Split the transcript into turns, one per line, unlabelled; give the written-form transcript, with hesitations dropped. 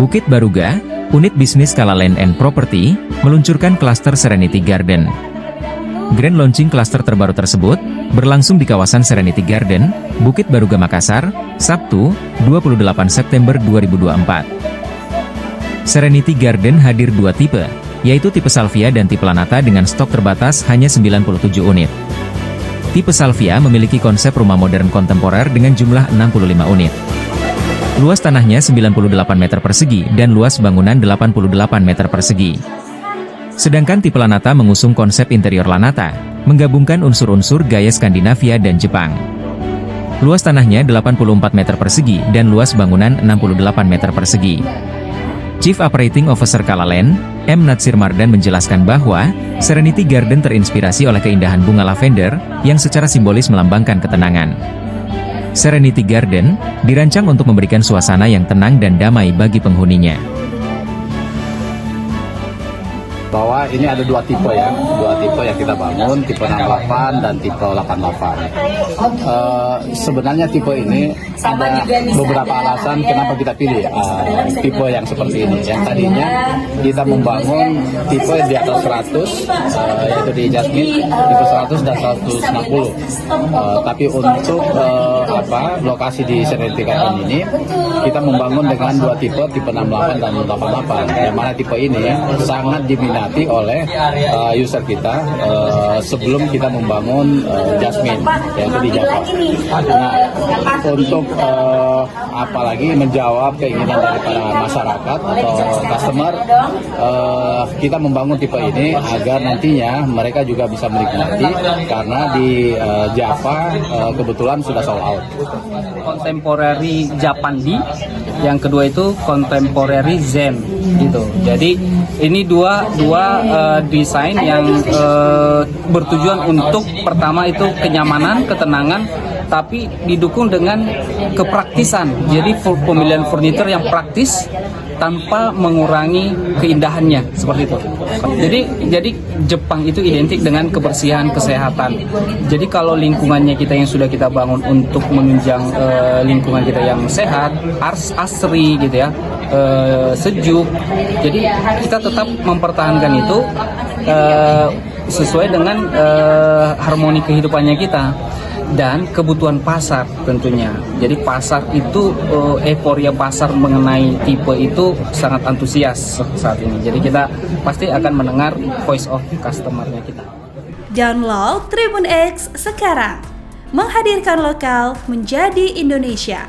Bukit Baruga, unit bisnis Kala Land and Property, meluncurkan klaster Serenity Garden. Grand launching klaster terbaru tersebut berlangsung di kawasan Serenity Garden, Bukit Baruga, Makassar, Sabtu, 28 September 2024. Serenity Garden hadir dua tipe, yaitu tipe Salvia dan tipe Lanata dengan stok terbatas hanya 97 unit. Tipe Salvia memiliki konsep rumah modern kontemporer dengan jumlah 65 unit. Luas tanahnya 98 meter persegi dan luas bangunan 88 meter persegi. Sedangkan tipe Lanata mengusung konsep interior Lanata, menggabungkan unsur-unsur gaya Skandinavia dan Jepang. Luas tanahnya 84 meter persegi dan luas bangunan 68 meter persegi. Chief Operating Officer Kala Land, M. Natsir Mardan menjelaskan bahwa, Serenity Garden terinspirasi oleh keindahan bunga lavender, yang secara simbolis melambangkan ketenangan. Serenity Garden dirancang untuk memberikan suasana yang tenang dan damai bagi penghuninya.
Bahwa ini ada dua tipe yang kita bangun, tipe 68 dan tipe 88. Sebenarnya tipe ini ada beberapa alasan kenapa kita pilih tipe yang seperti ini. Yang tadinya kita membangun tipe di atas 100, yaitu di Jasmine, tipe 100 dan 160. Tapi untuk lokasi di Serenity Garden ini, kita membangun dengan dua tipe 68 dan 88. Yang mana tipe ini sangat diminati oleh user kita sebelum kita membangun Jasmine, yaitu di Java. Nah, untuk apalagi menjawab keinginan daripada masyarakat atau customer, kita membangun tipe ini agar nantinya mereka juga bisa menikmati, karena di Java kebetulan sudah sold out.
Contemporary Japandi, yang kedua itu Contemporary Zen gitu. Jadi ini dua desain yang bertujuan untuk pertama itu kenyamanan, ketenangan, tapi didukung dengan kepraktisan. Jadi pemilihan furniture yang praktis tanpa mengurangi keindahannya, seperti itu. Jadi Jepang itu identik dengan kebersihan, kesehatan. Jadi kalau lingkungannya kita yang sudah kita bangun untuk menunjang lingkungan kita yang sehat, asri gitu ya, sejuk. Jadi kita tetap mempertahankan itu sesuai dengan harmoni kehidupannya kita dan kebutuhan pasar tentunya. Jadi pasar itu euforia pasar mengenai tipe itu sangat antusias saat ini. Jadi kita pasti akan mendengar voice of customer-nya kita.
Download Tribun X sekarang, menghadirkan lokal menjadi Indonesia.